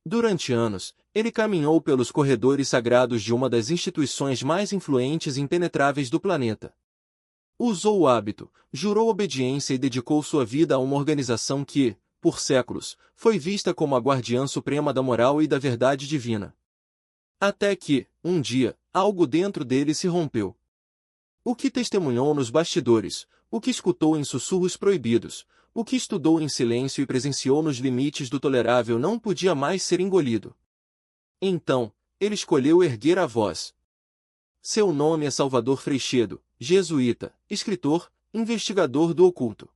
Durante anos, ele caminhou pelos corredores sagrados de uma das instituições mais influentes e impenetráveis do planeta. Usou o hábito, jurou obediência e dedicou sua vida a uma organização que, por séculos, foi vista como a guardiã suprema da moral e da verdade divina. Até que, um dia, algo dentro dele se rompeu. O que testemunhou nos bastidores, o que escutou em sussurros proibidos, o que estudou em silêncio e presenciou nos limites do tolerável não podia mais ser engolido. Então, ele escolheu erguer a voz. Seu nome é Salvador Freixedo, jesuíta, escritor, investigador do oculto.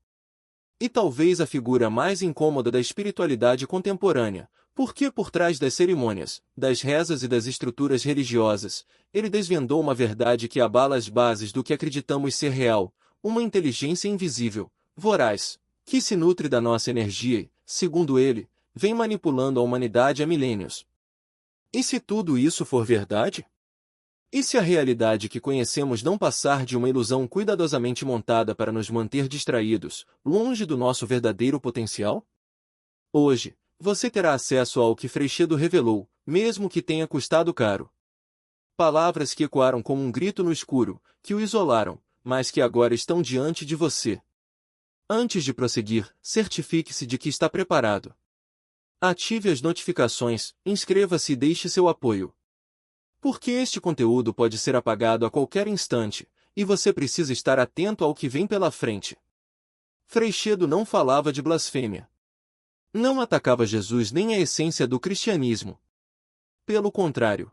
E talvez a figura mais incômoda da espiritualidade contemporânea, porque por trás das cerimônias, das rezas e das estruturas religiosas, ele desvendou uma verdade que abala as bases do que acreditamos ser real, uma inteligência invisível, voraz, que se nutre da nossa energia e, segundo ele, vem manipulando a humanidade há milênios. E se tudo isso for verdade? E se a realidade que conhecemos não passar de uma ilusão cuidadosamente montada para nos manter distraídos, longe do nosso verdadeiro potencial? Hoje, você terá acesso ao que Freixedo revelou, mesmo que tenha custado caro. Palavras que ecoaram como um grito no escuro, que o isolaram, mas que agora estão diante de você. Antes de prosseguir, certifique-se de que está preparado. Ative as notificações, inscreva-se e deixe seu apoio. Porque este conteúdo pode ser apagado a qualquer instante, e você precisa estar atento ao que vem pela frente. Freixedo não falava de blasfêmia. Não atacava Jesus nem a essência do cristianismo. Pelo contrário.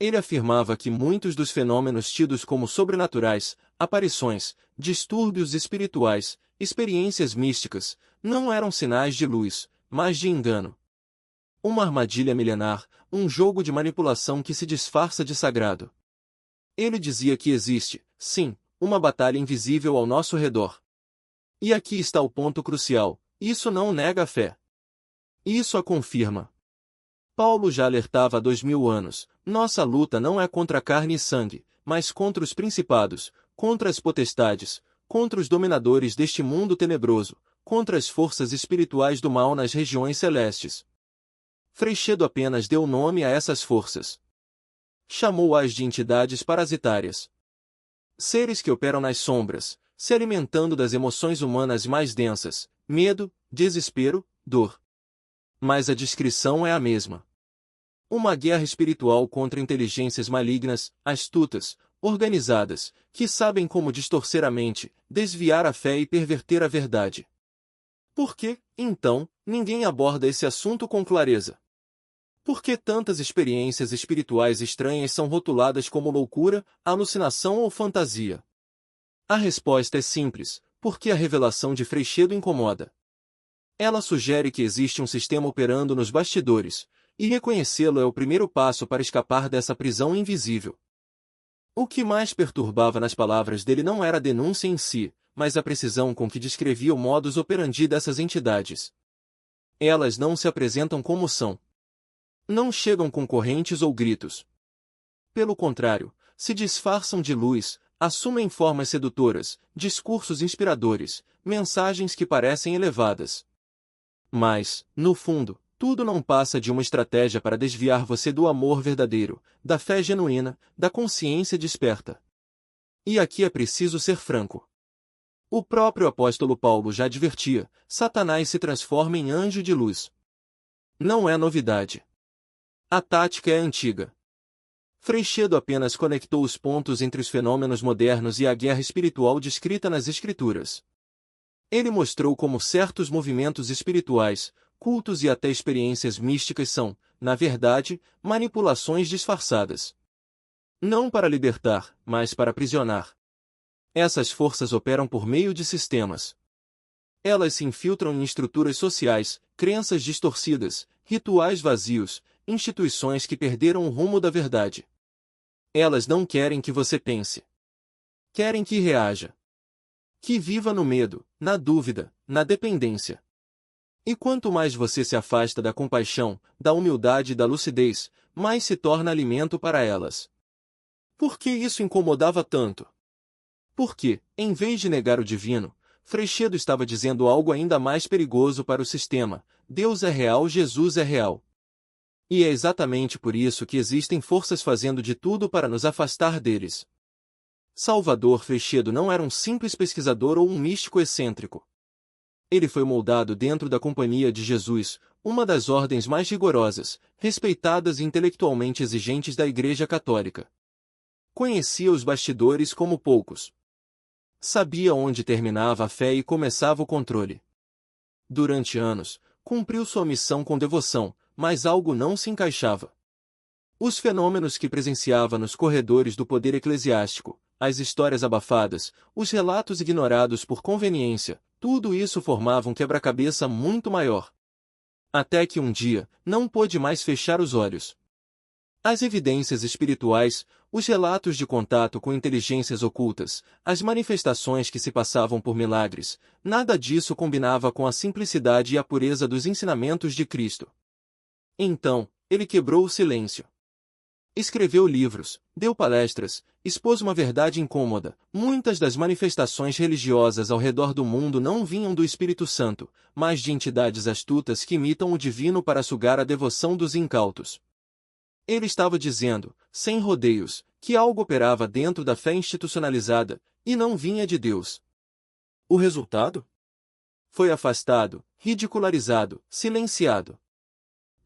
Ele afirmava que muitos dos fenômenos tidos como sobrenaturais, aparições, distúrbios espirituais, experiências místicas, não eram sinais de luz, mas de engano. Uma armadilha milenar, um jogo de manipulação que se disfarça de sagrado. Ele dizia que existe, sim, uma batalha invisível ao nosso redor. E aqui está o ponto crucial: isso não nega a fé. Isso a confirma. Paulo já alertava há 2000 anos, nossa luta não é contra carne e sangue, mas contra os principados, contra as potestades, contra os dominadores deste mundo tenebroso, contra as forças espirituais do mal nas regiões celestes. Freixedo apenas deu nome a essas forças. Chamou-as de entidades parasitárias. Seres que operam nas sombras, se alimentando das emoções humanas mais densas, medo, desespero, dor. Mas a descrição é a mesma. Uma guerra espiritual contra inteligências malignas, astutas, organizadas, que sabem como distorcer a mente, desviar a fé e perverter a verdade. Por que, então, ninguém aborda esse assunto com clareza? Por que tantas experiências espirituais estranhas são rotuladas como loucura, alucinação ou fantasia? A resposta é simples: porque a revelação de Freixedo incomoda. Ela sugere que existe um sistema operando nos bastidores, e reconhecê-lo é o primeiro passo para escapar dessa prisão invisível. O que mais perturbava nas palavras dele não era a denúncia em si, mas a precisão com que descrevia o modus operandi dessas entidades. Elas não se apresentam como são. Não chegam com correntes ou gritos. Pelo contrário, se disfarçam de luz, assumem formas sedutoras, discursos inspiradores, mensagens que parecem elevadas. Mas, no fundo, tudo não passa de uma estratégia para desviar você do amor verdadeiro, da fé genuína, da consciência desperta. E aqui é preciso ser franco. O próprio apóstolo Paulo já advertia: Satanás se transforma em anjo de luz. Não é novidade. A tática é antiga. Freixedo apenas conectou os pontos entre os fenômenos modernos e a guerra espiritual descrita nas Escrituras. Ele mostrou como certos movimentos espirituais, cultos e até experiências místicas são, na verdade, manipulações disfarçadas. Não para libertar, mas para aprisionar. Essas forças operam por meio de sistemas. Elas se infiltram em estruturas sociais, crenças distorcidas, rituais vazios, instituições que perderam o rumo da verdade. Elas não querem que você pense. Querem que reaja. Que viva no medo, na dúvida, na dependência. E quanto mais você se afasta da compaixão, da humildade e da lucidez, mais se torna alimento para elas. Por que isso incomodava tanto? Porque, em vez de negar o divino, Freixedo estava dizendo algo ainda mais perigoso para o sistema: Deus é real, Jesus é real. E é exatamente por isso que existem forças fazendo de tudo para nos afastar deles. Salvador Freixedo não era um simples pesquisador ou um místico excêntrico. Ele foi moldado dentro da Companhia de Jesus, uma das ordens mais rigorosas, respeitadas e intelectualmente exigentes da Igreja Católica. Conhecia os bastidores como poucos. Sabia onde terminava a fé e começava o controle. Durante anos, cumpriu sua missão com devoção, mas algo não se encaixava. Os fenômenos que presenciava nos corredores do poder eclesiástico, as histórias abafadas, os relatos ignorados por conveniência, tudo isso formava um quebra-cabeça muito maior. Até que um dia, não pôde mais fechar os olhos. As evidências espirituais, os relatos de contato com inteligências ocultas, as manifestações que se passavam por milagres, nada disso combinava com a simplicidade e a pureza dos ensinamentos de Cristo. Então, ele quebrou o silêncio. Escreveu livros, deu palestras, expôs uma verdade incômoda. Muitas das manifestações religiosas ao redor do mundo não vinham do Espírito Santo, mas de entidades astutas que imitam o divino para sugar a devoção dos incautos. Ele estava dizendo, sem rodeios, que algo operava dentro da fé institucionalizada, e não vinha de Deus. O resultado? Foi afastado, ridicularizado, silenciado.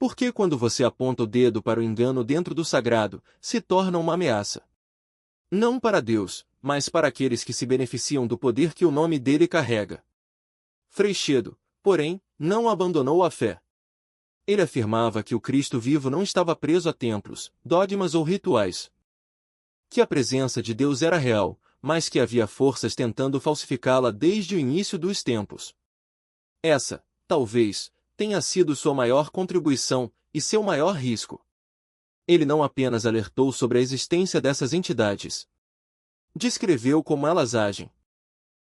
Porque quando você aponta o dedo para o engano dentro do sagrado, se torna uma ameaça. Não para Deus, mas para aqueles que se beneficiam do poder que o nome dele carrega. Freixedo, porém, não abandonou a fé. Ele afirmava que o Cristo vivo não estava preso a templos, dogmas ou rituais. Que a presença de Deus era real, mas que havia forças tentando falsificá-la desde o início dos tempos. Essa, talvez, tenha sido sua maior contribuição e seu maior risco. Ele não apenas alertou sobre a existência dessas entidades. Descreveu como elas agem.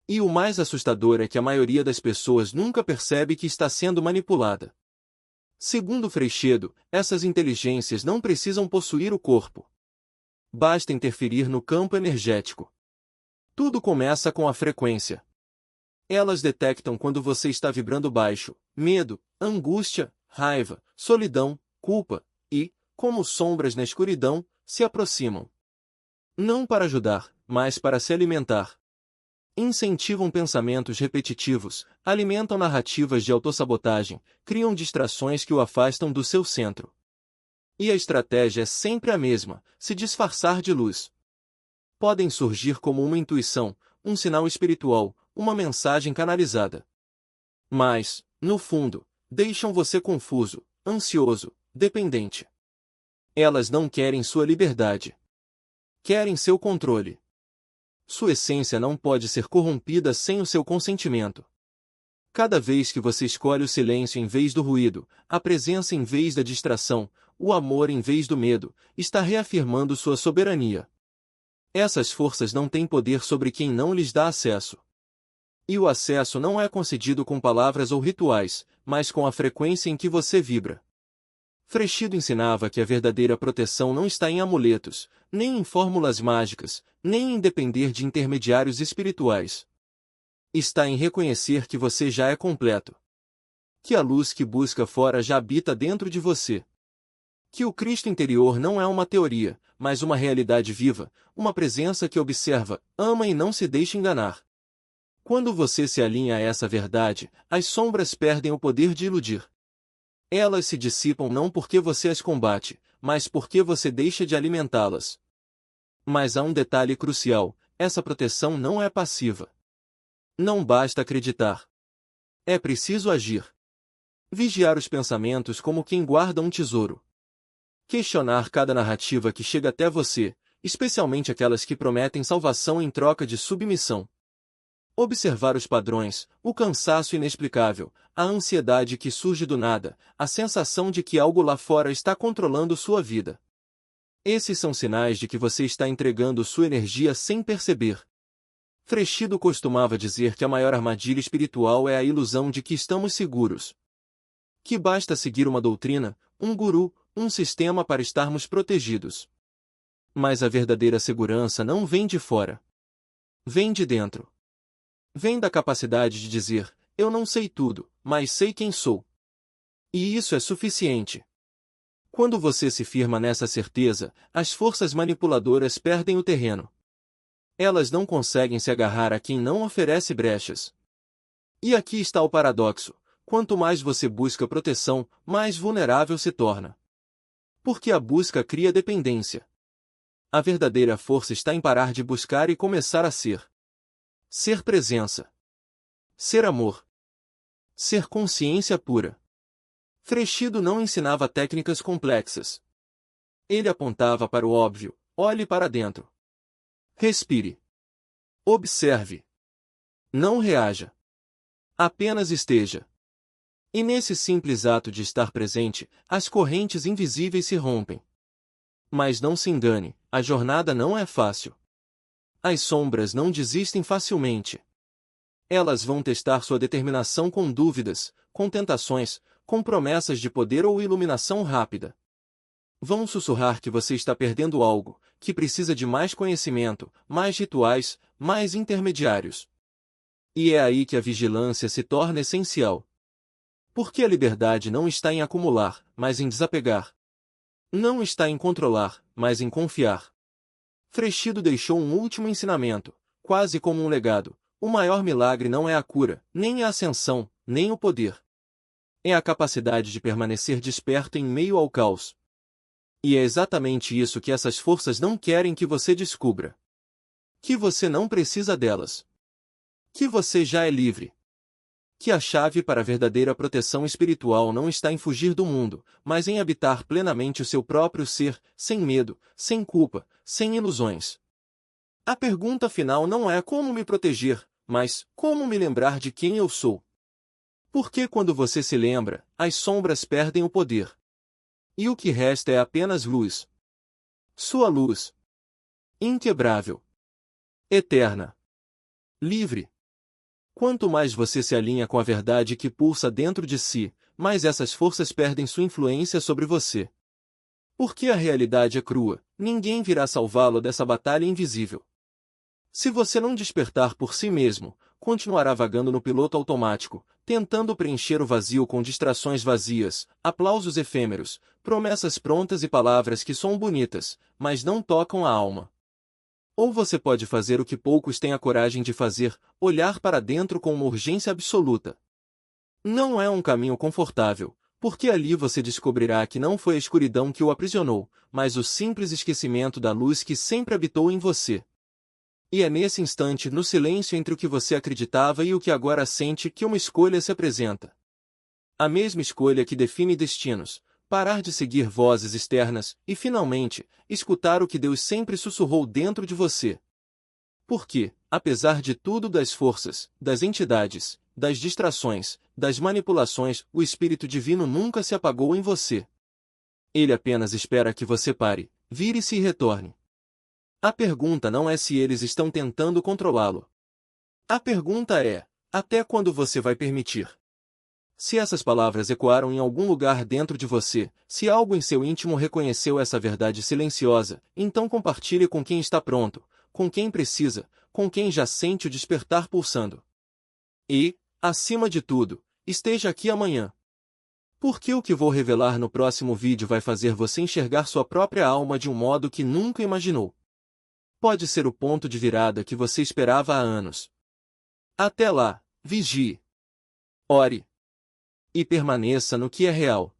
E o mais assustador é que a maioria das pessoas nunca percebe que está sendo manipulada. Segundo Freixedo, essas inteligências não precisam possuir o corpo. Basta interferir no campo energético. Tudo começa com a frequência. Elas detectam quando você está vibrando baixo, medo, angústia, raiva, solidão, culpa, e, como sombras na escuridão, se aproximam. Não para ajudar, mas para se alimentar. Incentivam pensamentos repetitivos, alimentam narrativas de autossabotagem, criam distrações que o afastam do seu centro. E a estratégia é sempre a mesma, se disfarçar de luz. Podem surgir como uma intuição, um sinal espiritual, uma mensagem canalizada. Mas, no fundo, deixam você confuso, ansioso, dependente. Elas não querem sua liberdade. Querem seu controle. Sua essência não pode ser corrompida sem o seu consentimento. Cada vez que você escolhe o silêncio em vez do ruído, a presença em vez da distração, o amor em vez do medo, está reafirmando sua soberania. Essas forças não têm poder sobre quem não lhes dá acesso. E o acesso não é concedido com palavras ou rituais, mas com a frequência em que você vibra. Freixedo ensinava que a verdadeira proteção não está em amuletos, nem em fórmulas mágicas, nem em depender de intermediários espirituais. Está em reconhecer que você já é completo. Que a luz que busca fora já habita dentro de você. Que o Cristo interior não é uma teoria, mas uma realidade viva, uma presença que observa, ama e não se deixa enganar. Quando você se alinha a essa verdade, as sombras perdem o poder de iludir. Elas se dissipam não porque você as combate, mas porque você deixa de alimentá-las. Mas há um detalhe crucial: essa proteção não é passiva. Não basta acreditar. É preciso agir. Vigiar os pensamentos como quem guarda um tesouro. Questionar cada narrativa que chega até você, especialmente aquelas que prometem salvação em troca de submissão. Observar os padrões, o cansaço inexplicável, a ansiedade que surge do nada, a sensação de que algo lá fora está controlando sua vida. Esses são sinais de que você está entregando sua energia sem perceber. Freixedo costumava dizer que a maior armadilha espiritual é a ilusão de que estamos seguros. Que basta seguir uma doutrina, um guru, um sistema para estarmos protegidos. Mas a verdadeira segurança não vem de fora. Vem de dentro. Vem da capacidade de dizer, eu não sei tudo, mas sei quem sou. E isso é suficiente. Quando você se firma nessa certeza, as forças manipuladoras perdem o terreno. Elas não conseguem se agarrar a quem não oferece brechas. E aqui está o paradoxo: quanto mais você busca proteção, mais vulnerável se torna. Porque a busca cria dependência. A verdadeira força está em parar de buscar e começar a ser. Ser presença. Ser amor. Ser consciência pura. Freixedo não ensinava técnicas complexas. Ele apontava para o óbvio: olhe para dentro. Respire. Observe. Não reaja. Apenas esteja. E nesse simples ato de estar presente, as correntes invisíveis se rompem. Mas não se engane, a jornada não é fácil. As sombras não desistem facilmente. Elas vão testar sua determinação com dúvidas, com tentações, com promessas de poder ou iluminação rápida. Vão sussurrar que você está perdendo algo, que precisa de mais conhecimento, mais rituais, mais intermediários. E é aí que a vigilância se torna essencial. Porque a liberdade não está em acumular, mas em desapegar. Não está em controlar, mas em confiar. Freixedo deixou um último ensinamento, quase como um legado: o maior milagre não é a cura, nem a ascensão, nem o poder. É a capacidade de permanecer desperto em meio ao caos. E é exatamente isso que essas forças não querem que você descubra. Que você não precisa delas. Que você já é livre. Que a chave para a verdadeira proteção espiritual não está em fugir do mundo, mas em habitar plenamente o seu próprio ser, sem medo, sem culpa, sem ilusões. A pergunta final não é como me proteger, mas como me lembrar de quem eu sou. Porque quando você se lembra, as sombras perdem o poder. E o que resta é apenas luz. Sua luz. Inquebrável. Eterna. Livre. Quanto mais você se alinha com a verdade que pulsa dentro de si, mais essas forças perdem sua influência sobre você. Porque a realidade é crua, ninguém virá salvá-lo dessa batalha invisível. Se você não despertar por si mesmo, continuará vagando no piloto automático, tentando preencher o vazio com distrações vazias, aplausos efêmeros, promessas prontas e palavras que são bonitas, mas não tocam a alma. Ou você pode fazer o que poucos têm a coragem de fazer: olhar para dentro com uma urgência absoluta. Não é um caminho confortável, porque ali você descobrirá que não foi a escuridão que o aprisionou, mas o simples esquecimento da luz que sempre habitou em você. E é nesse instante, no silêncio entre o que você acreditava e o que agora sente, que uma escolha se apresenta. A mesma escolha que define destinos: parar de seguir vozes externas e, finalmente, escutar o que Deus sempre sussurrou dentro de você. Porque, apesar de tudo, das forças, das entidades, das distrações, das manipulações, o Espírito Divino nunca se apagou em você. Ele apenas espera que você pare, vire-se e retorne. A pergunta não é se eles estão tentando controlá-lo. A pergunta é: até quando você vai permitir? Se essas palavras ecoaram em algum lugar dentro de você, se algo em seu íntimo reconheceu essa verdade silenciosa, então compartilhe com quem está pronto, com quem precisa, com quem já sente o despertar pulsando. E, acima de tudo, esteja aqui amanhã. Porque o que vou revelar no próximo vídeo vai fazer você enxergar sua própria alma de um modo que nunca imaginou. Pode ser o ponto de virada que você esperava há anos. Até lá, vigie. Ore. E permaneça no que é real.